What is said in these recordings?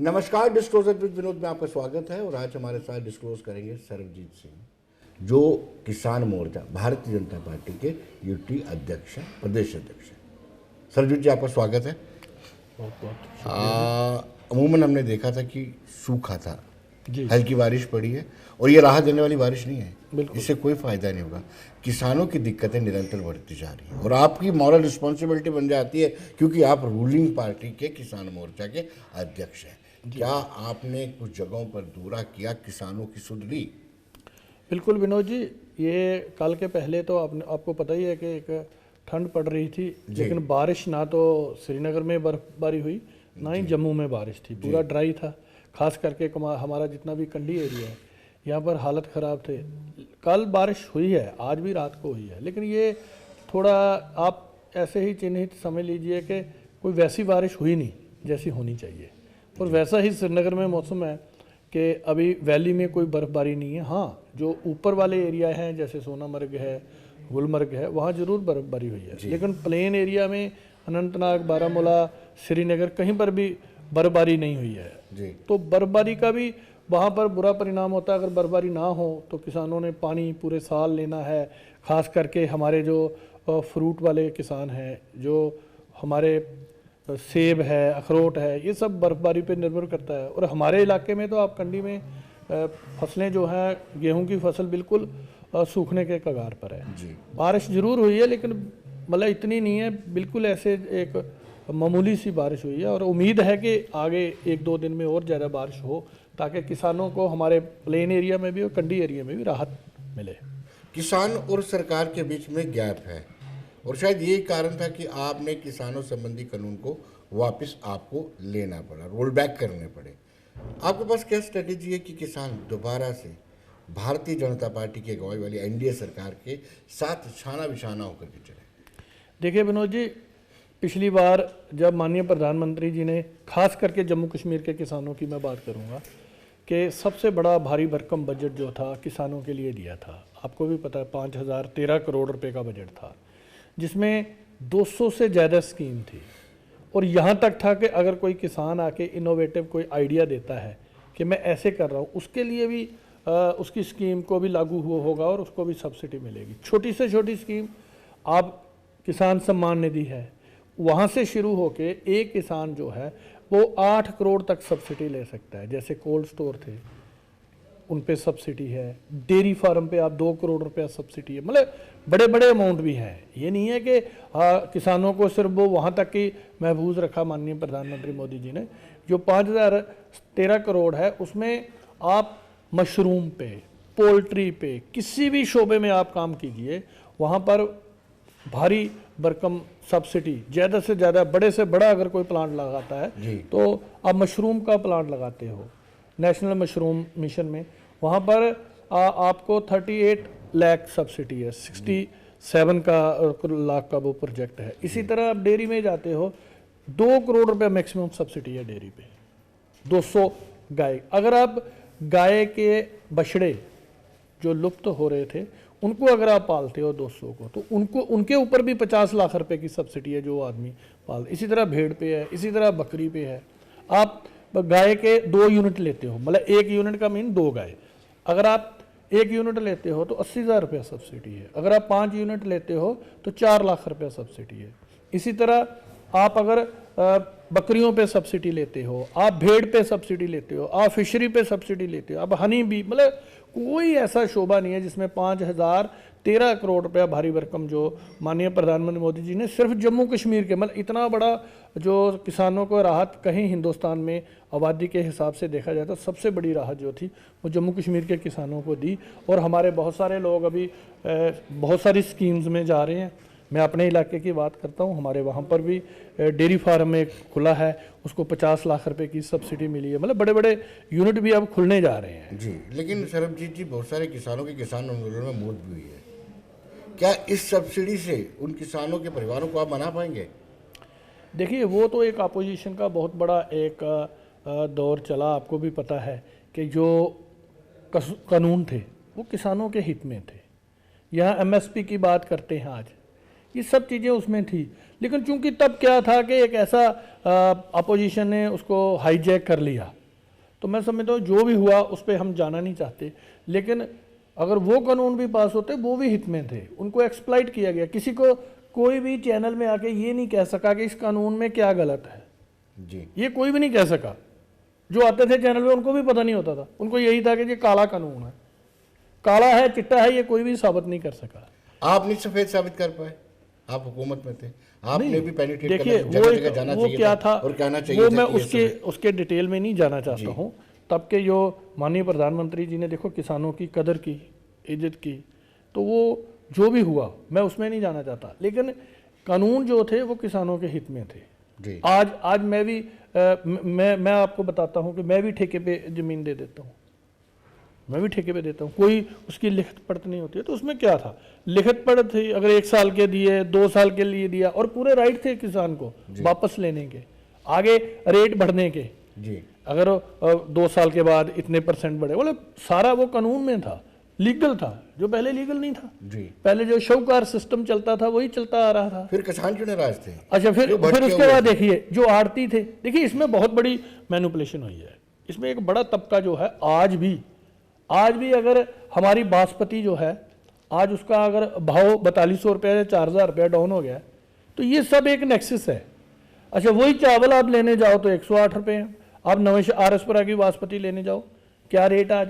नमस्कार, disclosure with Vinod में आपका स्वागत है। और आज हमारे साथ डिस्क्लोज करेंगे सरबजीत सिंह, जो किसान मोर्चा भारतीय जनता पार्टी के यूटी अध्यक्ष हैं, प्रदेश अध्यक्ष हैं। सरबजीत जी, आपका स्वागत है। बहुत बहुत अमूमन हमने देखा था कि सूखा था, जी, हल्की बारिश पड़ी है और ये राहत देने वाली बारिश नहीं है। बिल्कुल। इससे कोई फायदा नहीं होगा। किसानों की दिक्कतें निरंतर बढ़ती जा रही हैं और आपकी मॉरल रिस्पॉन्सिबिलिटी बन जाती है, क्योंकि आप रूलिंग पार्टी के किसान मोर्चा के अध्यक्ष हैं। क्या आपने कुछ जगहों पर दौरा किया, किसानों की सुध ली? बिल्कुल विनोद जी, ये कल के पहले तो आपको पता ही है कि एक ठंड पड़ रही थी, लेकिन बारिश ना तो श्रीनगर में बर्फबारी हुई, ना ही जम्मू में बारिश थी। पूरा ड्राई था। खास करके हमारा जितना भी कंडी एरिया है, यहाँ पर हालत ख़राब थे। कल बारिश हुई है, आज भी रात को हुई है, लेकिन ये थोड़ा आप ऐसे ही चिन्हित समझ लीजिए कि कोई वैसी बारिश हुई नहीं जैसी होनी चाहिए। और वैसा ही श्रीनगर में मौसम है कि अभी वैली में कोई बर्फ़बारी नहीं है। हाँ, जो ऊपर वाले एरिया हैं जैसे सोनामर्ग है, गुलमर्ग है, वहाँ ज़रूर बर्फ़बारी हुई है, लेकिन प्लेन एरिया में अनंतनाग, बारामूला, श्रीनगर कहीं पर भी बर्फ़बारी नहीं हुई है जी। तो बर्फ़बारी का भी वहाँ पर बुरा परिणाम होता है। अगर बर्फ़बारी ना हो तो किसानों ने पानी पूरे साल लेना है। ख़ास करके हमारे जो फ्रूट वाले किसान हैं, जो हमारे सेब है, अखरोट है, ये सब बर्फ़बारी पे निर्भर करता है। और हमारे इलाके में तो आप कंडी में फसलें जो हैं, गेहूं की फसल बिल्कुल सूखने के कगार पर है जी। बारिश ज़रूर हुई है, लेकिन मतलब इतनी नहीं है, बिल्कुल ऐसे एक मामूली सी बारिश हुई है। और उम्मीद है कि आगे एक दो दिन में और ज़्यादा बारिश हो, ताकि किसानों को हमारे प्लेन एरिया में भी और कंडी एरिया में भी राहत मिले। किसान और सरकार के बीच में गैप है और शायद यही कारण था कि आपने किसानों संबंधी कानून को वापस आपको लेना पड़ा, रोल बैक करने पड़े। आपके पास क्या स्ट्रेटेजी है कि किसान दोबारा से भारतीय जनता पार्टी की अगुवाई वाली एनडीए सरकार के साथ छाना बिछाना होकर के चले? देखिए विनोद जी, पिछली बार जब माननीय प्रधानमंत्री जी ने, खास करके जम्मू कश्मीर के किसानों की मैं बात करूंगा, कि सबसे बड़ा भारी भरकम बजट जो था किसानों के लिए दिया था। आपको भी पता है 5013 करोड़ रुपए का बजट था, जिसमें 200 से ज़्यादा स्कीम थी। और यहाँ तक था कि अगर कोई किसान आके इनोवेटिव कोई आइडिया देता है कि मैं ऐसे कर रहा हूँ, उसके लिए भी उसकी स्कीम को भी लागू हुआ होगा और उसको भी सब्सिडी मिलेगी। छोटी से छोटी स्कीम, आप किसान सम्मान निधि है, वहाँ से शुरू होके एक किसान जो है वो 8 करोड़ तक सब्सिडी ले सकता है। जैसे कोल्ड स्टोर थे, उन पे सब्सिडी है। डेयरी फार्म पे आप 2 करोड़ रुपया सब्सिडी है। मतलब बड़े बड़े अमाउंट भी हैं। ये नहीं है कि किसानों को सिर्फ वो वहाँ तक ही महफूज रखा माननीय प्रधानमंत्री मोदी जी ने। जो 5013 करोड़ है, उसमें आप मशरूम पे, पोल्ट्री पे, किसी भी शोबे में आप काम कीजिए, वहाँ पर भारी भरकम सब्सिडी, ज़्यादा से ज़्यादा, बड़े से बड़ा अगर कोई प्लांट लगाता है तो आप मशरूम का प्लांट लगाते हो नेशनल मशरूम मिशन में, वहाँ पर आपको 38 लाख सब्सिडी है, 67 लाख का वो प्रोजेक्ट है। इसी तरह आप डेयरी में जाते हो, 2 करोड़ रुपये मैक्सिमम सब्सिडी है डेयरी पे। 200 गाय, अगर आप गाय के बछड़े जो लुप्त हो रहे थे उनको अगर आप पालते हो 200 को, तो उनके ऊपर भी 50 लाख रुपए की सब्सिडी है जो आदमी पाल। इसी तरह भेड़ पे है, इसी तरह बकरी पे है। आप गाय के 2 यूनिट लेते हो, मतलब 1 यूनिट का मीन 2 गाय। अगर आप 1 यूनिट लेते हो तो 80,000 रुपया सब्सिडी है। अगर आप 5 यूनिट लेते हो तो 4 लाख रुपया सब्सिडी है। इसी तरह आप अगर बकरियों पे सब्सिडी लेते हो, आप भेड़ पे सब्सिडी लेते हो, आप फिशरी पे सब्सिडी लेते हो, आप हनी बी, मतलब कोई ऐसा शोबा नहीं है जिसमें 5013 करोड़ रुपया भारी भरकम जो माननीय प्रधानमंत्री मोदी जी ने सिर्फ जम्मू कश्मीर के, मतलब इतना बड़ा जो किसानों को राहत कहीं हिंदुस्तान में आबादी के हिसाब से देखा जाए तो सबसे बड़ी राहत जो थी वो जम्मू कश्मीर के किसानों को दी। और हमारे बहुत सारे लोग अभी बहुत सारी स्कीम्स में जा रहे हैं। मैं अपने इलाके की बात करता हूँ, हमारे वहाँ पर भी डेयरी फार्म एक खुला है, उसको 50 लाख रुपए की सब्सिडी मिली है। मतलब बड़े बड़े यूनिट भी अब खुलने जा रहे हैं जी। लेकिन सरबजीत जी, बहुत सारे किसानों की किसान आंदोलन में मौत भी हुई है। क्या इस सब्सिडी से उन किसानों के परिवारों को आप मना पाएंगे? देखिए, वो तो एक अपोजिशन का बहुत बड़ा एक दौर चला, आपको भी पता है कि जो कानून थे वो किसानों के हित में थे। यहाँ एमएसपी की बात करते हैं आज, ये सब चीज़ें उसमें थी। लेकिन चूंकि तब क्या था कि एक ऐसा अपोजिशन ने उसको हाईजैक कर लिया। तो मैं समझता हूँ जो भी हुआ उस पर हम जाना नहीं चाहते, लेकिन अगर वो कानून भी पास होते वो भी हित में थे। उनको एक्सप्लॉइट किया गया, किसी को कोई भी चैनल में आके ये नहीं कह सका कि इस कानून में क्या गलत है जी। ये कोई भी नहीं कह सका। जो आते थे चैनल पे उनको भी पता नहीं होता था, उनको यही था कि ये काला कानून है, काला है चिट्टा है, ये कोई भी साबित नहीं कर सका। आप नहीं सफेद साबित कर पाए, आप हुकूमत में थे, आपने भी पेनिट्रेट देखिए जगह जाना वो चाहिए क्या था और कहना चाहिए वो था मैं कि ये उसके डिटेल में नहीं जाना चाहता हूँ। तब के जो माननीय प्रधानमंत्री जी ने देखो किसानों की कदर की, इज्जत की, तो वो जो भी हुआ मैं उसमें नहीं जाना चाहता, लेकिन कानून जो थे वो किसानों के हित में थे। जी। आज मैं भी मैं आपको बताता हूँ कि मैं भी ठेके पे ज़मीन दे देता हूँ, मैं भी ठेके पे देता हूँ, कोई उसकी लिखित पढ़त नहीं होती है। तो उसमें क्या था, लिखित पढ़त थी, अगर 1 साल के दिए, 2 साल के लिए दिया, और पूरे राइट थे किसान को वापस लेने के, आगे रेट बढ़ने के जी। अगर 2 साल के बाद इतने % बढ़े, बोले सारा वो कानून में था, लीगल था, जो पहले लीगल नहीं था। जी। पहले जो शौकार सिस्टम चलता था वही चलता आ रहा था। फिर किसान क्यों नाराज थे? अच्छा, फिर क्यों भड़के उसके हुए बाद थे? देखिए जो आड़ती थे, देखिए इसमें बहुत बड़ी मैनिपुलेशन हुई है। इसमें एक बड़ा तबका जो है आज भी अगर हमारी बासमती जो है आज उसका अगर भाव 4200 रुपया या 4000 रुपया डाउन हो गया है, तो ये सब एक नेक्सस है। अच्छा, वही चावल आप लेने जाओ तो 108 रुपये है, आप नवे RSपुरा की बासमती लेने जाओ क्या रेट आज,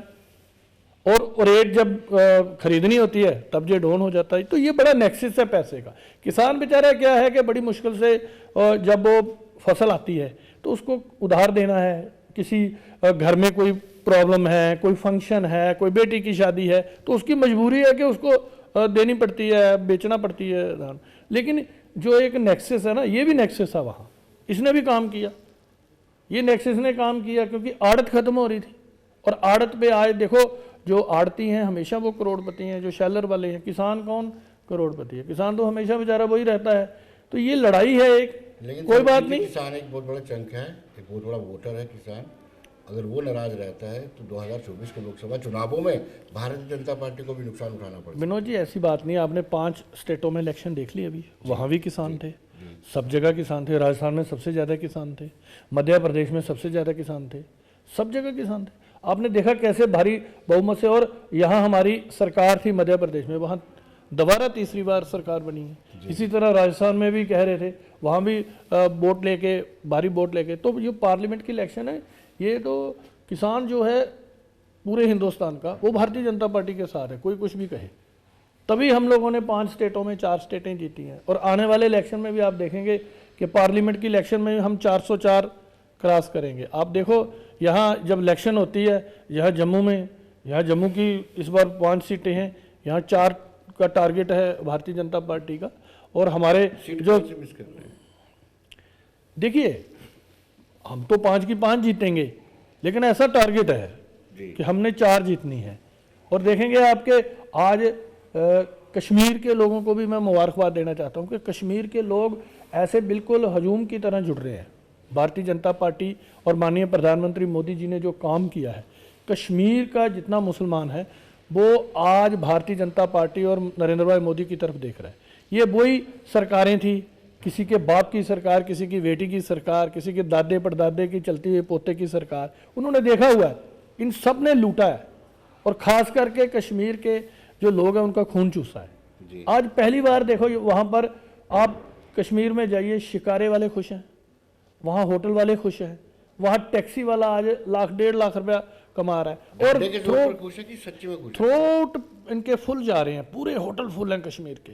और रेट जब खरीदनी होती है तब ये डाउन हो जाता है। तो ये बड़ा नेक्सस है पैसे का। किसान बेचारा क्या है कि बड़ी मुश्किल से जब वो फसल आती है तो उसको उधार देना है, किसी घर में कोई प्रॉब्लम है, कोई फंक्शन है, कोई बेटी की शादी है, तो उसकी मजबूरी है कि उसको देनी पड़ती है, बेचना पड़ती है धान। लेकिन जो एक नेक्सस है ना, ये भी नेक्सस है वहाँ, इसने भी काम किया, ये नेक्सस ने काम किया, क्योंकि आड़त खत्म हो रही थी। और आड़त पे आज देखो जो आड़ती हैं हमेशा वो करोड़पति हैं, जो शैलर वाले हैं, किसान कौन करोड़पति है? किसान तो हमेशा बेचारा वही रहता है। तो ये लड़ाई है एक, लेकिन कोई बात नहीं। किसान एक बहुत बड़ा चंक है, एक बहुत बड़ा वोटर है किसान। अगर वो नाराज रहता है तो 2024 के लोकसभा चुनावों में भारतीय जनता पार्टी को भी नुकसान उठाना पड़ेगा। विनोद जी ऐसी बात नहीं, आपने 5 स्टेटों में इलेक्शन देख ली अभी, वहाँ भी किसान थे, सब जगह किसान थे। राजस्थान में सबसे ज़्यादा किसान थे, मध्य प्रदेश में सबसे ज़्यादा किसान थे, सब जगह किसान थे। आपने देखा कैसे भारी बहुमत से, और यहाँ हमारी सरकार थी मध्य प्रदेश में, वहाँ दोबारा तीसरी बार सरकार बनी है। इसी तरह राजस्थान में भी कह रहे थे, वहाँ भी वोट लेके, भारी वोट लेके। तो ये पार्लियामेंट की इलेक्शन है, ये तो किसान जो है पूरे हिंदुस्तान का वो भारतीय जनता पार्टी के साथ है, कोई कुछ भी कहे। तभी हम लोगों ने 5 स्टेटों में 4 स्टेटें जीती हैं, और आने वाले इलेक्शन में भी आप देखेंगे कि पार्लियामेंट की इलेक्शन में हम 404 क्रॉस करेंगे। आप देखो यहाँ जब इलेक्शन होती है, यहाँ जम्मू की इस बार 5 सीटें हैं, यहाँ 4 का टारगेट है भारतीय जनता पार्टी का। और हमारे जो मिस कर रहे हैं। देखिए हम तो 5 की 5 जीतेंगे, लेकिन ऐसा टारगेट है कि हमने 4 जीतनी है। और देखेंगे आपके आज कश्मीर के लोगों को भी मैं मुबारकबाद देना चाहता हूँ कि कश्मीर के लोग ऐसे बिल्कुल हजूम की तरह जुड़ रहे हैं। भारतीय जनता पार्टी और माननीय प्रधानमंत्री मोदी जी ने जो काम किया है, कश्मीर का जितना मुसलमान है वो आज भारतीय जनता पार्टी और नरेंद्र भाई मोदी की तरफ देख रहा है। ये वही सरकारें थी, किसी के बाप की सरकार, किसी की बेटी की सरकार, किसी के दादे परदादे की चलती हुई पोते की सरकार, उन्होंने देखा हुआ है, इन सब ने लूटा है। और ख़ास करके कश्मीर के जो लोग हैं उनका खून चूसा है। आज पहली बार देखो वहाँ पर आप कश्मीर में जाइए, शिकारे वाले खुश हैं, वहाँ होटल वाले खुश हैं, वहाँ टैक्सी वाला आज 1.5 लाख रुपया कमा रहा है। और थ्रोट इनके फुल जा रहे हैं, पूरे होटल फुल हैं कश्मीर के।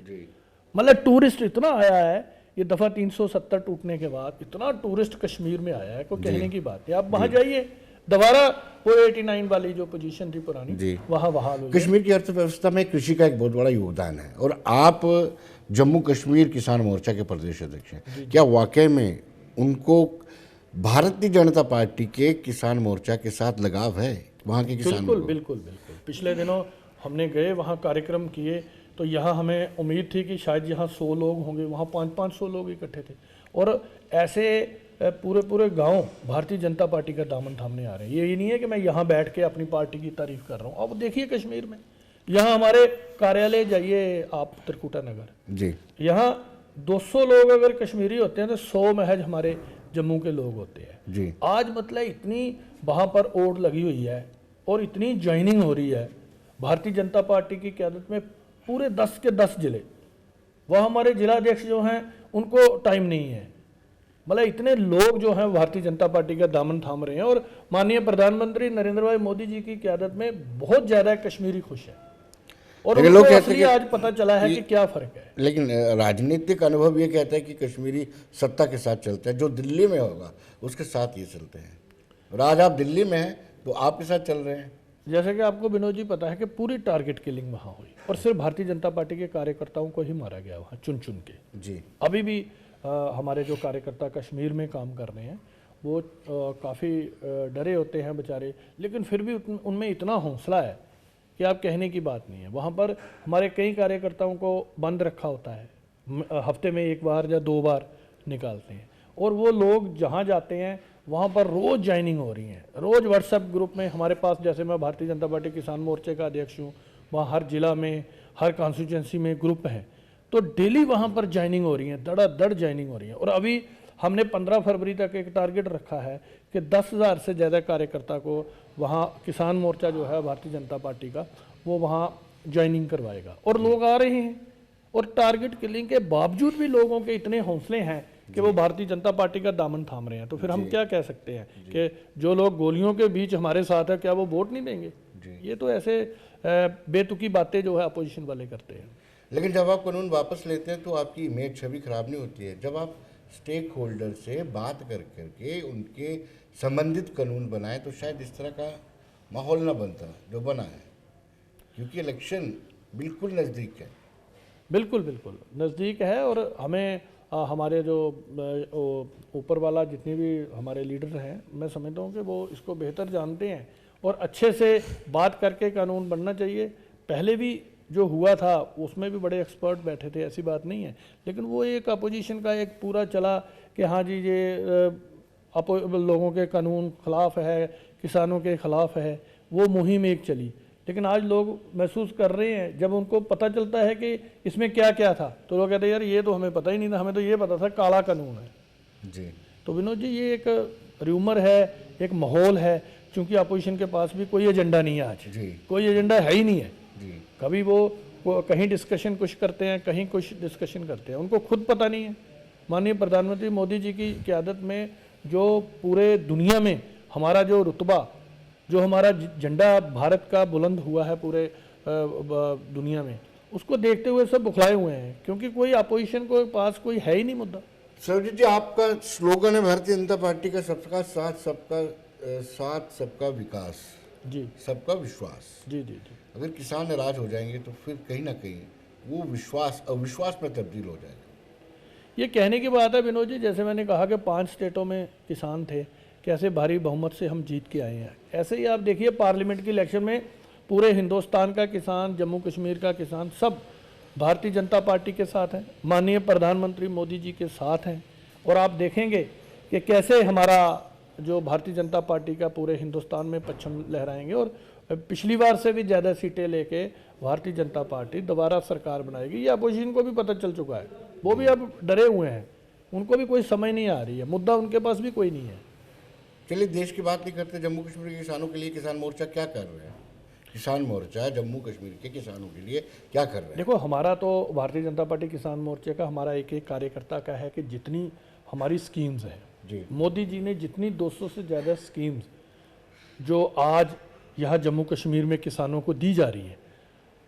मतलब टूरिस्ट इतना आया है, ये दफ़ा 370 टूटने के बाद इतना टूरिस्ट कश्मीर में आया है, कोई कहने की बात है। आप वहाँ जाइए, दोबारा वो 89 वाली जो पोजीशन थी पुरानी, वहाँ कश्मीर की अर्थव्यवस्था में कृषि का एक बहुत बड़ा योगदान है। और आप जम्मू कश्मीर किसान मोर्चा के प्रदेश अध्यक्ष हैं, क्या वाकई में उनको भारतीय जनता पार्टी के किसान मोर्चा के साथ लगाव है वहाँ के किसानों को? बिल्कुल। पिछले दिनों हमने गए, वहाँ कार्यक्रम किए, तो यहाँ हमें उम्मीद थी कि शायद यहाँ 100 लोग होंगे, वहाँ 500 लोग इकट्ठे थे। और ऐसे पूरे गांव भारतीय जनता पार्टी का दामन थामने आ रहे हैं। ये नहीं है कि मैं यहाँ बैठ के अपनी पार्टी की तारीफ कर रहा हूँ। अब देखिए कश्मीर में, यहाँ हमारे कार्यालय जाइए आप, त्रिकुटा नगर जी, यहाँ 200 लोग अगर कश्मीरी होते हैं तो 100 महज हमारे जम्मू के लोग होते हैं। जी आज मतलब इतनी वहाँ पर ओट लगी हुई है और इतनी ज्वाइनिंग हो रही है भारतीय जनता पार्टी की क़यादत में, पूरे 10 के 10 जिले, वह हमारे जिलाध्यक्ष जो हैं उनको टाइम नहीं है, मतलब इतने लोग जो हैं भारतीय जनता पार्टी का दामन थाम रहे हैं। और माननीय प्रधानमंत्री नरेंद्र भाई मोदी जी की क़यादत में बहुत ज़्यादा कश्मीरी खुश है और लेकिन उनको लोग कहते असली हैं कि आज पता चला है कि क्या फ़र्क है। लेकिन राजनीतिक अनुभव ये कहता है कि कश्मीरी सत्ता के साथ चलता है, जो दिल्ली में होगा उसके साथ ये चलते हैं। और आज आप दिल्ली में हैं तो आपके साथ चल रहे हैं। जैसे कि आपको विनोद जी पता है कि पूरी टारगेट किलिंग वहाँ हुई और सिर्फ भारतीय जनता पार्टी के कार्यकर्ताओं को ही मारा गया वहाँ चुन चुन के। जी अभी भी हमारे जो कार्यकर्ता कश्मीर में काम कर रहे हैं वो काफ़ी डरे होते हैं बेचारे, लेकिन फिर भी उनमें इतना हौसला है कि आप कहने की बात नहीं है। वहाँ पर हमारे कई कार्यकर्ताओं को बंद रखा होता है, हफ्ते में 1 बार या 2 बार निकालते हैं और वो लोग जहाँ जाते हैं वहाँ पर रोज़ ज्वाइनिंग हो रही है। रोज़ व्हाट्सएप ग्रुप में हमारे पास, जैसे मैं भारतीय जनता पार्टी किसान मोर्चे का अध्यक्ष हूँ, वहाँ हर जिला में हर कॉन्स्टिट्यूंसी में ग्रुप है, तो डेली वहाँ पर ज्वाइनिंग हो रही है, धड़ाधड़ ज्वाइनिंग हो रही है। और अभी हमने 15 फरवरी तक एक टारगेट रखा है कि 10,000 से ज़्यादा कार्यकर्ता को वहाँ किसान मोर्चा जो है भारतीय जनता पार्टी का, वो वहाँ ज्वाइनिंग करवाएगा और लोग आ रहे हैं। और टारगेट किलिंग के बावजूद भी लोगों के इतने हौसले हैं कि वो भारतीय जनता पार्टी का दामन थाम रहे हैं। तो फिर हम क्या कह सकते हैं कि जो लोग गोलियों के बीच हमारे साथ है, क्या वो वोट नहीं देंगे? ये तो ऐसे बेतुकी बातें जो है अपोजिशन वाले करते हैं। लेकिन जब आप कानून वापस लेते हैं तो आपकी इमेज छवि खराब नहीं होती है? जब आप स्टेक होल्डर से बात कर करके उनके संबंधित कानून बनाए तो शायद इस तरह का माहौल ना बनता जो बना है, क्योंकि इलेक्शन बिल्कुल नज़दीक है। बिल्कुल बिल्कुल नज़दीक है और हमें हमारे जो ऊपर वाला जितने भी हमारे लीडर हैं, मैं समझता हूँ कि वो इसको बेहतर जानते हैं और अच्छे से बात करके कानून बनना चाहिए। पहले भी जो हुआ था उसमें भी बड़े एक्सपर्ट बैठे थे, ऐसी बात नहीं है, लेकिन वो एक अपोजिशन का एक पूरा चला कि हाँ जी ये लोगों के कानून खिलाफ है, किसानों के खिलाफ है, वो मुहिम एक चली। लेकिन आज लोग महसूस कर रहे हैं, जब उनको पता चलता है कि इसमें क्या क्या था, तो लोग कहते हैं यार ये तो हमें पता ही नहीं था, हमें तो ये पता था काला कानून है। जी तो विनोद जी ये एक र्यूमर है, एक माहौल है, क्योंकि अपोजिशन के पास भी कोई एजेंडा नहीं है आज, जी कोई एजेंडा है ही नहीं है। जी कभी वो कहीं डिस्कशन कुछ करते हैं, कहीं कुछ डिस्कशन करते हैं, उनको खुद पता नहीं है। माननीय प्रधानमंत्री मोदी जी की क़यादत में जो पूरे दुनिया में हमारा जो रुतबा, जो हमारा झंडा भारत का बुलंद हुआ है पूरे दुनिया में, उसको देखते हुए सब बुखलाए हुए हैं, क्योंकि कोई अपोजिशन को पास कोई है ही नहीं मुद्दा। सरजीत जी, आपका स्लोगन है भारतीय जनता पार्टी का, सबका साथ, सबका विकास, जी सबका विश्वास। जी जी जी अगर किसान नाराज हो जाएंगे तो फिर कहीं ना कहीं वो विश्वास अविश्वास में तब्दील हो जाएगा। ये कहने की बात है विनोद जी, जैसे मैंने कहा कि 5 स्टेटों में किसान थे, कैसे भारी बहुमत से हम जीत के आए हैं। ऐसे ही आप देखिए पार्लियामेंट की इलेक्शन में पूरे हिंदुस्तान का किसान, जम्मू कश्मीर का किसान, सब भारतीय जनता पार्टी के साथ हैं, माननीय प्रधानमंत्री मोदी जी के साथ हैं। और आप देखेंगे कि कैसे हमारा जो भारतीय जनता पार्टी का पूरे हिंदुस्तान में परचम लहराएंगे और पिछली बार से भी ज़्यादा सीटें लेके भारतीय जनता पार्टी दोबारा सरकार बनाएगी। ये अपोजिशन को भी पता चल चुका है, वो भी अब डरे हुए हैं, उनको भी कोई समझ नहीं आ रही है, मुद्दा उनके पास भी कोई नहीं है। चलिए देश की बात नहीं करते, जम्मू कश्मीर के किसानों के लिए किसान मोर्चा क्या कर रहा है? किसान मोर्चा जम्मू कश्मीर के किसानों के लिए क्या कर रहा है? देखो, हमारा तो भारतीय जनता पार्टी किसान मोर्चे का, हमारा एक एक कार्यकर्ता का है कि जितनी हमारी स्कीम्स हैं, जी मोदी जी ने जितनी 200 से ज़्यादा स्कीम्स जो आज यहाँ जम्मू कश्मीर में किसानों को दी जा रही है,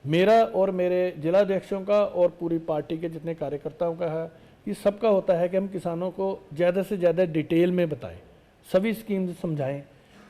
मेरा और मेरे जिलाध्यक्षों का और पूरी पार्टी के जितने कार्यकर्ताओं का है, ये सबका होता है कि हम किसानों को ज़्यादा से ज़्यादा डिटेल में बताएं, सभी स्कीम्स समझाएं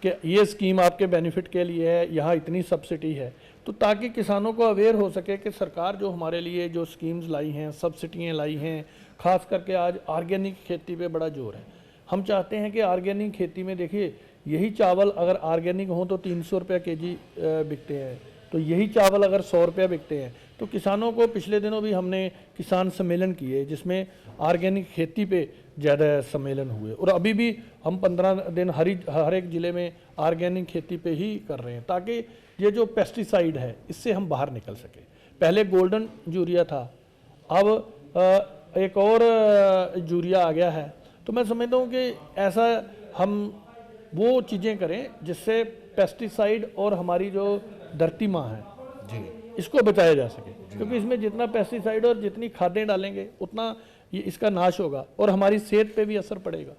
कि ये स्कीम आपके बेनिफिट के लिए है, यहाँ इतनी सब्सिडी है, तो ताकि किसानों को अवेयर हो सके कि सरकार जो हमारे लिए जो स्कीम्स लाई हैं, सब्सिडियाँ लाई हैं, ख़ास करके आज ऑर्गेनिक खेती पे बड़ा जोर है। हम चाहते हैं कि ऑर्गेनिक खेती में देखिए, यही चावल अगर ऑर्गेनिक हो तो 300 रुपये केजी बिकते हैं, तो यही चावल अगर 100 रुपये बिकते हैं, तो किसानों को पिछले दिनों भी हमने किसान सम्मेलन किए जिसमें ऑर्गेनिक खेती पे ज़्यादा सम्मेलन हुए, और अभी भी हम 15 दिन हर एक ज़िले में ऑर्गेनिक खेती पे ही कर रहे हैं, ताकि ये जो पेस्टिसाइड है इससे हम बाहर निकल सके। पहले गोल्डन यूरिया था, अब एक और यूरिया आ गया है, तो मैं समझता हूँ कि ऐसा हम वो चीज़ें करें जिससे पेस्टिसाइड और हमारी जो धरती माँ है जी इसको बचाया जा सके, क्योंकि इसमें जितना पेस्टिसाइड और जितनी खादें डालेंगे उतना ये इसका नाश होगा और हमारी सेहत पे भी असर पड़ेगा।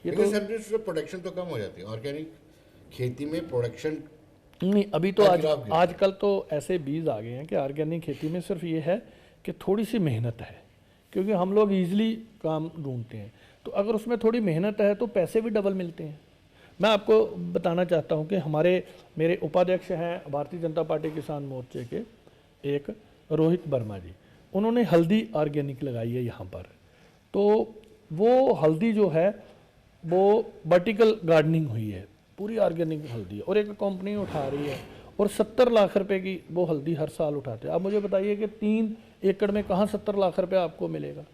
ये लेकिन तो सर इससे प्रोडक्शन तो कम हो जाती है, ऑर्गेनिक खेती में प्रोडक्शन नहीं, अभी तो का गिराव गिरता है। आजकल तो ऐसे बीज आ गए हैं कि ऑर्गेनिक खेती में सिर्फ ये है कि थोड़ी सी मेहनत है, क्योंकि हम लोग ईजिली काम ढूंढते हैं, तो अगर उसमें थोड़ी मेहनत है तो पैसे भी डबल मिलते हैं। मैं आपको बताना चाहता हूं कि मेरे उपाध्यक्ष हैं भारतीय जनता पार्टी किसान मोर्चे के एक रोहित वर्मा जी, उन्होंने हल्दी ऑर्गेनिक लगाई है यहाँ पर। तो वो हल्दी जो है वो वर्टिकल गार्डनिंग हुई है, पूरी ऑर्गेनिक हल्दी है, और एक कंपनी उठा रही है और 70 लाख रुपए की वो हल्दी हर साल उठाते हैं। आप मुझे बताइए कि 3 एकड़ में कहाँ 70 लाख रुपए आपको मिलेगा।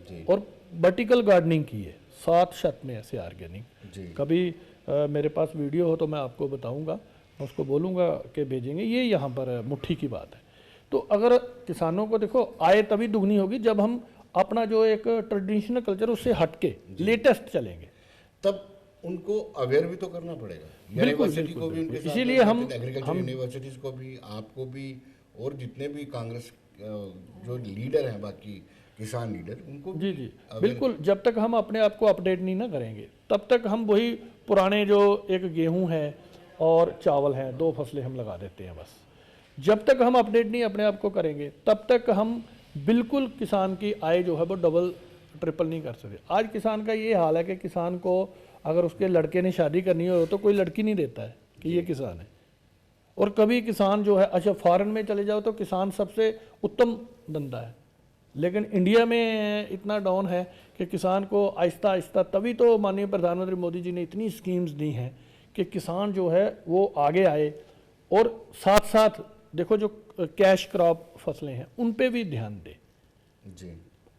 जी और वर्टिकल गार्डनिंग की है 7 छत में ऐसे ऑर्गेनिक। जी कभी मेरे पास वीडियो हो तो मैं आपको बताऊंगा, मैं उसको बोलूँगा कि भेजेंगे। ये यहाँ पर मुट्ठी की बात है। तो अगर किसानों को देखो आय तभी दुगनी होगी जब हम अपना जो एक ट्रेडिशनल कल्चर उससे हटके लेटेस्ट चलेंगे। तब उनको अवेयर भी तो करना पड़ेगा, बिल्कुल, यूनिवर्सिटी बिल्कुल, को भी उनके बिल्कुल। साथ इसीलिए हम एग्रीकल्चर यूनिवर्सिटीज को भी, आपको भी, और जितने भी कांग्रेस जो लीडर हैं बाकी किसान लीडर उनको जी भी जी aware- बिल्कुल, जब तक हम अपने आप को अपडेट नहीं ना करेंगे तब तक हम वही पुराने जो एक गेहूं है और चावल हैं, 2 फसलें हम लगा देते हैं बस। जब तक हम अपडेट नहीं अपने आप को करेंगे तब तक हम बिल्कुल किसान की आय जो है वो डबल ट्रिपल नहीं कर सकते। आज किसान का ये हाल है कि किसान को अगर उसके लड़के ने शादी करनी हो तो कोई लड़की नहीं देता है कि ये किसान है। और कभी किसान जो है, अच्छा फॉरेन में चले जाओ तो किसान सबसे उत्तम धंधा है, लेकिन इंडिया में इतना डाउन है कि किसान को आहिस्ता आहिस्ता, तभी तो माननीय प्रधानमंत्री मोदी जी ने इतनी स्कीम्स दी हैं कि किसान जो है वो आगे आए। और साथ साथ देखो जो कैश क्रॉप फसलें हैं उन पे भी ध्यान दे, जी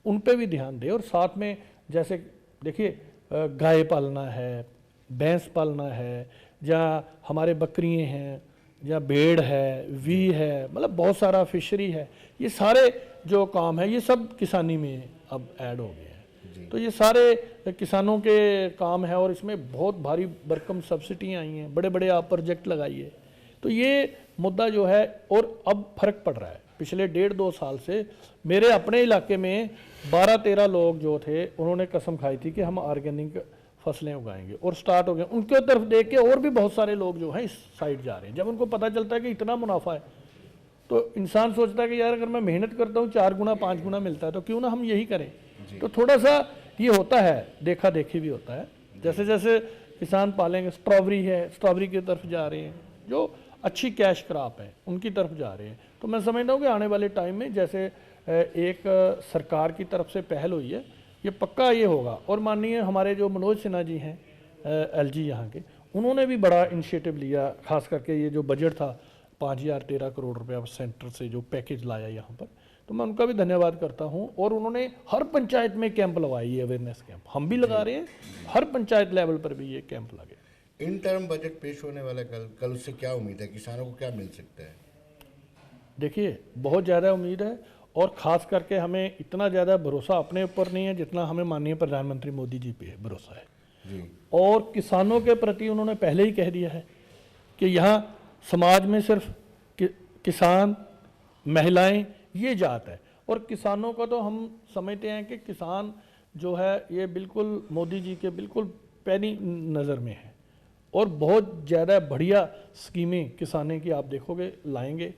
उन पे भी ध्यान दे। और साथ में जैसे देखिए गाय पालना है, भैंस पालना है, या हमारे बकरियाँ हैं, या भेड़ है, वी है, मतलब बहुत सारा फिशरी है, ये सारे जो काम है ये सब किसानी में अब ऐड हो गए हैं। तो ये सारे किसानों के काम है और इसमें बहुत भारी भरकम सब्सिडियाँ आई हैं, बड़े बड़े आप प्रोजेक्ट लगाइए। तो ये मुद्दा जो है, और अब फर्क पड़ रहा है पिछले 1.5-2 साल से। मेरे अपने इलाके में 12-13 लोग जो थे उन्होंने कसम खाई थी कि हम ऑर्गेनिक फसलें उगाएंगे, और स्टार्ट हो गए। उनके तरफ देख के और भी बहुत सारे लोग जो हैं इस साइड जा रहे हैं। जब उनको पता चलता है कि इतना मुनाफा है तो इंसान सोचता है कि यार अगर मैं मेहनत करता हूँ 4 गुना 5 गुना मिलता है तो क्यों ना हम यही करें। तो थोड़ा सा ये होता है, देखा देखी भी होता है। जैसे जैसे किसान पालेंगे, स्ट्रॉबेरी है, स्ट्रॉबेरी की तरफ जा रहे हैं, जो अच्छी कैश क्रॉप है उनकी तरफ जा रहे हैं। तो मैं समझता हूँ कि आने वाले टाइम में जैसे एक सरकार की तरफ से पहल हुई है, ये पक्का ये होगा। और माननीय हमारे जो मनोज सिन्हा जी हैं एलजी यहाँ के, उन्होंने भी बड़ा इनिशिएटिव लिया, खास करके ये जो बजट था 5013 करोड़ रुपया सेंटर से जो पैकेज लाया यहाँ पर, तो मैं उनका भी धन्यवाद करता हूँ। और उन्होंने हर पंचायत में कैंप लगवाई है, अवेयरनेस कैंप हम भी लगा रहे हैं, हर पंचायत लेवल पर भी ये कैंप लगे। इन टर्म बजट पेश होने वाला कल उससे क्या उम्मीद है, किसानों को क्या मिल सकता है? देखिए बहुत ज़्यादा उम्मीद है, और ख़ास करके हमें इतना ज़्यादा भरोसा अपने ऊपर नहीं है जितना हमें माननीय प्रधानमंत्री मोदी जी पे भरोसा है। जी और किसानों के प्रति उन्होंने पहले ही कह दिया है कि यहाँ समाज में सिर्फ किसान, महिलाएं, ये जात है। और किसानों का तो हम समझते हैं कि किसान जो है ये बिल्कुल मोदी जी के बिल्कुल पैनी नज़र में है, और बहुत ज़्यादा बढ़िया स्कीमें किसाने की आप देखोगे लाएंगे।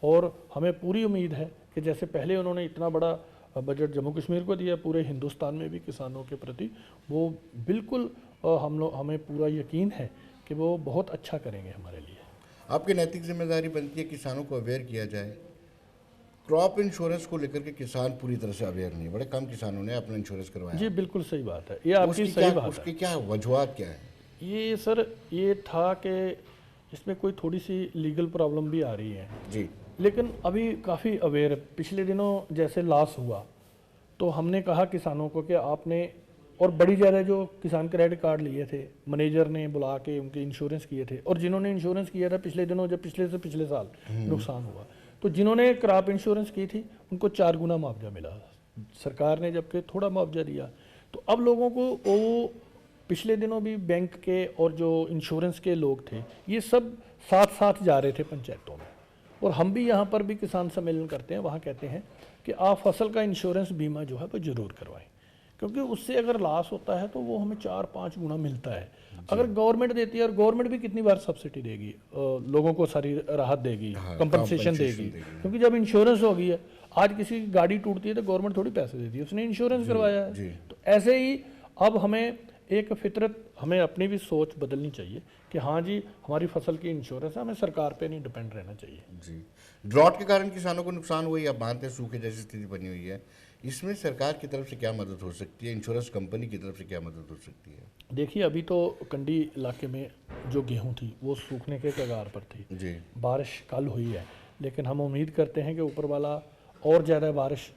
और हमें पूरी उम्मीद है कि जैसे पहले उन्होंने इतना बड़ा बजट जम्मू कश्मीर को दिया, पूरे हिंदुस्तान में भी किसानों के प्रति वो बिल्कुल हमें पूरा यकीन है कि वो बहुत अच्छा करेंगे हमारे लिए। आपकी नैतिक जिम्मेदारी बनती है किसानों को अवेयर किया जाए। क्रॉप इंश्योरेंस को लेकर के किसान पूरी तरह से अवेयर नहीं, बड़े कम किसानों ने अपना इंश्योरेंस करवाया। जी बिल्कुल सही बात है, ये आपकी सही बात है। उसकी क्या वजूहत क्या है? ये सर ये था कि इसमें कोई थोड़ी सी लीगल प्रॉब्लम भी आ रही है जी, लेकिन अभी काफ़ी अवेयर। पिछले दिनों जैसे लॉस हुआ तो हमने कहा किसानों को कि आपने, और बड़ी ज़्यादा जो किसान क्रेडिट कार्ड लिए थे मैनेजर ने बुला के उनके इंश्योरेंस किए थे, और जिन्होंने इंश्योरेंस किया था पिछले दिनों जब पिछले से पिछले साल नुकसान हुआ, तो जिन्होंने क्रॉप इंश्योरेंस की थी उनको 4 गुना मुआवजा मिला सरकार ने, जबकि थोड़ा मुआवजा दिया। तो अब लोगों को वो पिछले दिनों भी बैंक के और जो इंश्योरेंस के लोग थे ये सब साथ साथ जा रहे थे पंचायतों में, और हम भी यहाँ पर भी किसान सम्मेलन करते हैं, वहाँ कहते हैं कि आप फसल का इंश्योरेंस बीमा जो है वो ज़रूर करवाएं, क्योंकि उससे अगर लॉस होता है तो वो हमें 4-5 गुना मिलता है। अगर गवर्नमेंट देती है, और गवर्नमेंट भी कितनी बार सब्सिडी देगी, लोगों को सारी राहत देगी, हाँ, कंपनसेशन देगी, क्योंकि जब इंश्योरेंस हो गई है, आज किसी की गाड़ी टूटती है तो गवर्नमेंट थोड़ी पैसे देती है, उसने इंश्योरेंस करवाया है। तो ऐसे ही अब हमें एक फितरत, हमें अपनी भी सोच बदलनी चाहिए कि हाँ जी हमारी फसल की इंश्योरेंस है, हमें सरकार पे नहीं डिपेंड रहना चाहिए। जी, ड्रॉट के कारण किसानों को नुकसान हुआ, आप मानते हैं सूखे जैसी स्थिति बनी हुई है, इसमें सरकार की तरफ से क्या मदद हो सकती है, इंश्योरेंस कंपनी की तरफ से क्या मदद हो सकती है? देखिए अभी तो कंडी इलाके में जो गेहूं थी वो सूखने के कगार पर थी जी, बारिश कल हुई है, लेकिन हम उम्मीद करते हैं कि ऊपर वाला और ज़्यादा बारिश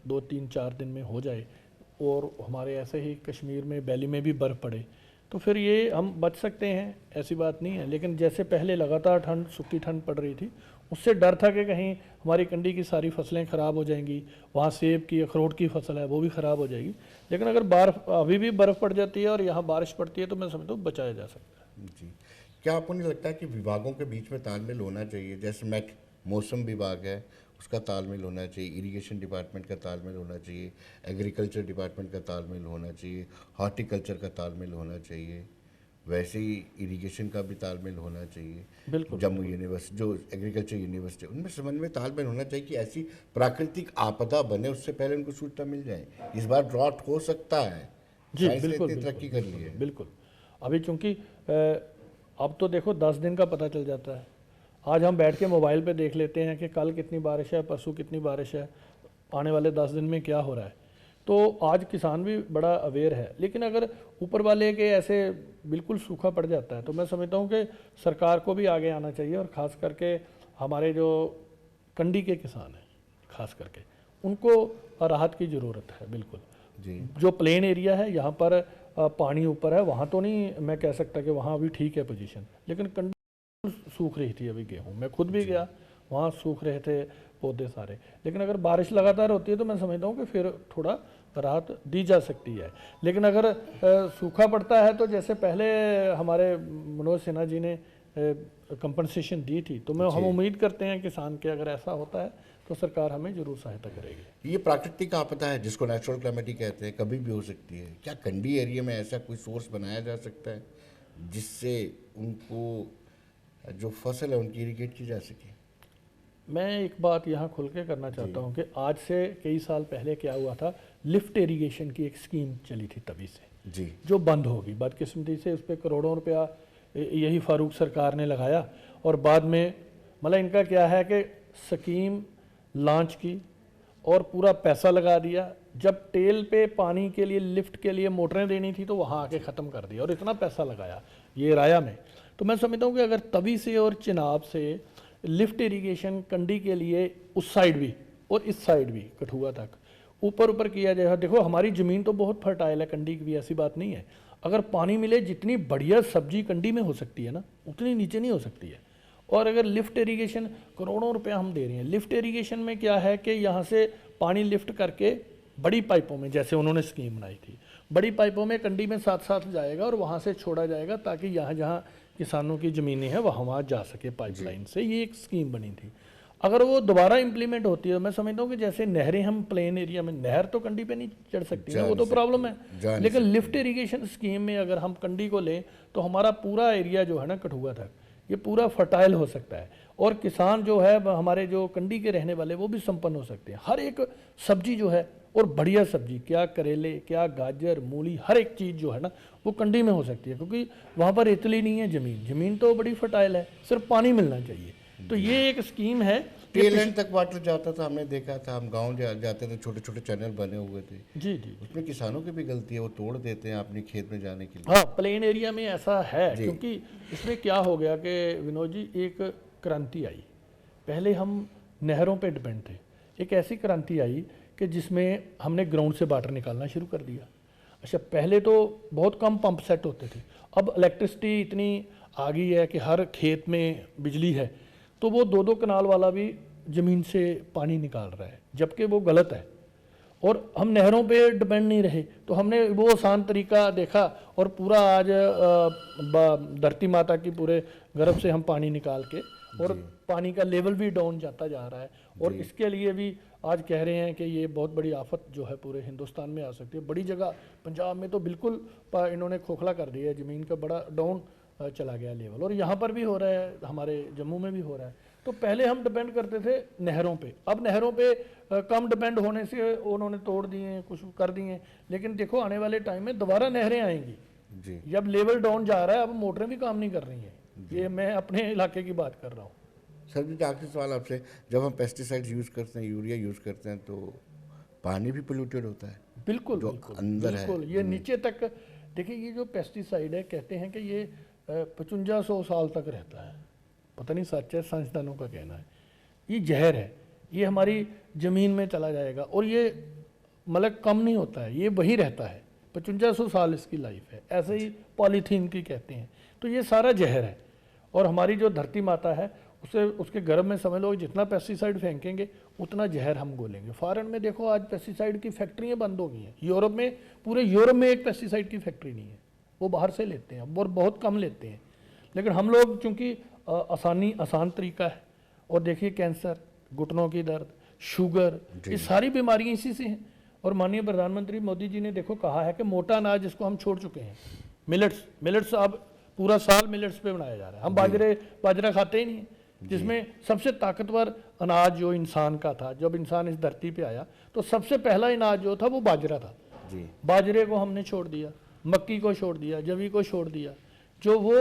2-3-4 दिन में हो जाए और हमारे ऐसे ही कश्मीर में वैली में भी बर्फ़ पड़े तो फिर ये हम बच सकते हैं, ऐसी बात नहीं है। लेकिन जैसे पहले लगातार ठंड, सूखी ठंड पड़ रही थी, उससे डर था कि कहीं हमारी कंडी की सारी फसलें ख़राब हो जाएंगी, वहाँ सेब की, अखरोट की फसल है वो भी ख़राब हो जाएगी। लेकिन अगर अभी भी बर्फ़ पड़ जाती है और यहाँ बारिश पड़ती है तो मैं समझता हूँ बचाया जा सकता है। जी। क्या आपको नहीं लगता है कि विभागों के बीच में तालमेल होना चाहिए? जैसे मौसम विभाग है, उसका तालमेल होना चाहिए, इरिगेशन डिपार्टमेंट का तालमेल होना चाहिए, एग्रीकल्चर डिपार्टमेंट का तालमेल होना चाहिए, हॉर्टिकल्चर का तालमेल होना चाहिए, वैसे ही इरिगेशन का भी तालमेल होना चाहिए। बिल्कुल जम्मू यूनिवर्सिटी, जो एग्रीकल्चर यूनिवर्सिटी, उनमें समन्वय तालमेल होना चाहिए कि ऐसी प्राकृतिक आपदा बने उससे पहले उनको सूचना मिल जाए। इस बार ड्रॉट हो सकता है, जी, साइंस ने बिल्कुल इतनी तरक्की कर ली है। बिल्कुल। अभी चूंकि अब तो देखो 10 दिन का पता चल जाता है। आज हम बैठ के मोबाइल पे देख लेते हैं कि कल कितनी बारिश है, परसों कितनी बारिश है, आने वाले 10 दिन में क्या हो रहा है। तो आज किसान भी बड़ा अवेयर है। लेकिन अगर ऊपर वाले के ऐसे बिल्कुल सूखा पड़ जाता है तो मैं समझता हूँ कि सरकार को भी आगे आना चाहिए, और ख़ास करके हमारे जो कंडी के किसान हैं ख़ास करके उनको राहत की ज़रूरत है। बिल्कुल जी, जो प्लेन एरिया है यहाँ पर पानी ऊपर है, वहाँ तो नहीं मैं कह सकता कि वहाँ अभी ठीक है पोजीशन, लेकिन कंडी सूख रही थी अभी गेहूँ, मैं खुद भी गया, वहाँ सूख रहे थे पौधे सारे। लेकिन अगर बारिश लगातार होती है तो मैं समझता हूँ कि फिर थोड़ा राहत दी जा सकती है। लेकिन अगर सूखा पड़ता है तो जैसे पहले हमारे मनोज सिन्हा जी ने कंपनसेशन दी थी, तो हम उम्मीद करते हैं किसान के अगर ऐसा होता है तो सरकार हमें जरूर सहायता करेगी। ये प्राकृतिक आपदा है जिसको नेचुरल कैलेमिटी कहते हैं, कभी भी हो सकती है। क्या कंडी एरिया में ऐसा कोई सोर्स बनाया जा सकता है जिससे उनको जो फसल है उनकी इरिगेट की जा सके? मैं एक बात यहाँ खुल के करना चाहता हूँ कि आज से कई साल पहले क्या हुआ था, लिफ्ट इरिगेशन की एक स्कीम चली थी तभी से, जी, जो बंद होगी बदकिस्मती से। उस पर करोड़ों रुपया यही फारूक सरकार ने लगाया, और बाद में मतलब इनका क्या है कि स्कीम लॉन्च की और पूरा पैसा लगा दिया, जब टेल पे पानी के लिए, लिफ्ट के लिए मोटरें देनी थी तो वहाँ आके ख़त्म कर दिया, और इतना पैसा लगाया ये राया में। तो मैं समझता हूँ कि अगर तवी से और चिनाब से लिफ्ट इरिगेशन कंडी के लिए उस साइड भी और इस साइड भी कठुआ तक ऊपर ऊपर किया जाएगा। देखो हमारी ज़मीन तो बहुत फर्टाइल है कंडी की भी, ऐसी बात नहीं है। अगर पानी मिले, जितनी बढ़िया सब्जी कंडी में हो सकती है ना, उतनी नीचे नहीं हो सकती है। और अगर लिफ्ट इरिगेशन, करोड़ों रुपया हम दे रहे हैं लिफ्ट इरिगेशन में, क्या है कि यहाँ से पानी लिफ्ट करके बड़ी पाइपों में, जैसे उन्होंने स्कीम बनाई थी, बड़ी पाइपों में कंडी में साथ साथ जाएगा और वहाँ से छोड़ा जाएगा, ताकि यहाँ जहाँ किसानों की ज़मीनें हैं वहाँ जा सके पाइपलाइन से। ये एक स्कीम बनी थी। अगर वो दोबारा इंप्लीमेंट होती है, मैं समझता हूँ कि जैसे नहरें, हम प्लेन एरिया में, नहर तो कंडी पे नहीं चढ़ सकती है, वो तो प्रॉब्लम है। लेकिन लिफ्ट इरिगेशन स्कीम में अगर हम कंडी को लें तो हमारा पूरा एरिया जो है ना कठुआ तक, ये पूरा फर्टाइल हो सकता है, और किसान जो है हमारे जो कंडी के रहने वाले वो भी संपन्न हो सकते हैं। हर एक सब्जी जो है, और बढ़िया सब्जी, क्या करेले, क्या गाजर, मूली, हर एक चीज़ जो है ना वो कंडी में हो सकती है, क्योंकि वहाँ पर रेतली नहीं है ज़मीन तो बड़ी फर्टाइल है, सिर्फ पानी मिलना चाहिए। तो ये एक स्कीम है। टेल एंड तक वाटर जाता था, हमने देखा था, हम गाँव जाते थे, छोटे छोटे चैनल बने हुए थे। जी जी, उसमें किसानों की भी गलती है, वो तोड़ देते हैं अपने खेत में जाने के लिए। हाँ प्लेन एरिया में ऐसा है, क्योंकि इसमें क्या हो गया कि विनोद जी, एक क्रांति आई। पहले हम नहरों पे डिपेंड थे, एक ऐसी क्रांति आई कि जिसमें हमने ग्राउंड से वाटर निकालना शुरू कर दिया। अच्छा, पहले तो बहुत कम पंप सेट होते थे, अब इलेक्ट्रिसिटी इतनी आ गई है कि हर खेत में बिजली है, तो वो 2-2 कनाल वाला भी ज़मीन से पानी निकाल रहा है, जबकि वो गलत है। और हम नहरों पे डिपेंड नहीं रहे, तो हमने वो आसान तरीका देखा और पूरा आज धरती माता की पूरे गर्भ से हम पानी निकाल के, और पानी का लेवल भी डाउन जाता जा रहा है। और इसके लिए भी आज कह रहे हैं कि ये बहुत बड़ी आफत जो है पूरे हिंदुस्तान में आ सकती है। बड़ी जगह पंजाब में तो बिल्कुल इन्होंने खोखला कर दिया है, ज़मीन का बड़ा डाउन चला गया लेवल, और यहाँ पर भी हो रहा है, हमारे जम्मू में भी हो रहा है। तो पहले हम डिपेंड करते थे नहरों पे, अब नहरों पे कम डिपेंड होने से उन्होंने तोड़ दिए, कुछ कर दिए, लेकिन देखो आने वाले टाइम में दोबारा नहरें आएंगी जी। जब लेवल डाउन जा रहा है, अब मोटरें भी काम नहीं कर रही हैं। ये मैं अपने इलाके की बात कर रहा हूँ। सर जी, आखिरी सवाल आपसे, जब हम पेस्टिसाइड्स यूज़ करते हैं, यूरिया यूज़ करते हैं, तो पानी भी पोल्यूटेड होता है? बिल्कुल जो बिल्कुल अंदर है। बिल्कुल, ये नीचे तक देखिए, ये जो पेस्टिसाइड है कहते हैं कि ये 5500 साल तक रहता है, पता नहीं सच है, साइंसदानों का कहना है। ये जहर है, ये हमारी ज़मीन में चला जाएगा और ये मतलब कम नहीं होता है, ये वही रहता है, 5500 साल इसकी लाइफ है। ऐसे ही पॉलीथीन की कहते हैं। तो ये सारा जहर है, और हमारी जो धरती माता है उसे, उसके गर्भ में समझ लो जितना पेस्टिसाइड फेंकेंगे उतना जहर हम घोलेंगे। फॉरेन में देखो आज पेस्टिसाइड की फैक्ट्रियाँ बंद हो गई हैं। यूरोप में, पूरे यूरोप में एक पेस्टिसाइड की फैक्ट्री नहीं है, वो बाहर से लेते हैं और बहुत कम लेते हैं। लेकिन हम लोग चूँकि आसान तरीका है, और देखिए कैंसर, घुटनों की दर्द, शुगर, ये सारी बीमारियाँ इसी से हैं। और माननीय प्रधानमंत्री मोदी जी ने देखो कहा है कि मोटा अनाज जिसको हम छोड़ चुके हैं, मिलेट्स अब पूरा साल मिलेट्स पे बनाया जा रहा है। हम बाजरा खाते ही नहीं, जिसमें सबसे ताकतवर अनाज जो इंसान का था, जब इंसान इस धरती पे आया तो सबसे पहला अनाज जो था वो बाजरा था जी। बाजरे को हमने छोड़ दिया, मक्की को छोड़ दिया, जवी को छोड़ दिया, जो वो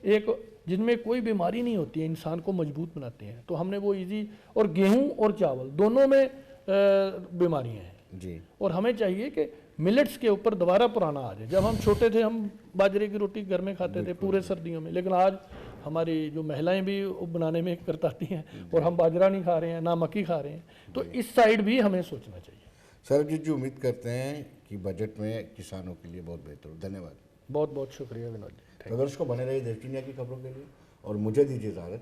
एक जिनमें कोई बीमारी नहीं होती है, इंसान को मजबूत बनाते हैं, तो हमने वो इजी। और गेहूं और चावल दोनों में बीमारियां हैं जी। और हमें चाहिए कि मिलेट्स के ऊपर दोबारा पुराना आ जाए। जब हम छोटे थे हम बाजरे की रोटी घर में खाते थे पूरे सर्दियों में, लेकिन आज हमारी जो महिलाएं भी बनाने में करताती हैं और हम बाजरा नहीं खा रहे हैं, ना मक्की खा रहे हैं। तो इस साइड भी हमें सोचना चाहिए। सरबजीत जी, उम्मीद करते हैं कि बजट में किसानों के लिए बहुत बेहतर हो। धन्यवाद। बहुत बहुत शुक्रिया विनोद जी। तो दर्शकों, बने रहिए देश दुनिया की खबरों के लिए और मुझे दीजिए इजाज़त।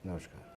नमस्कार।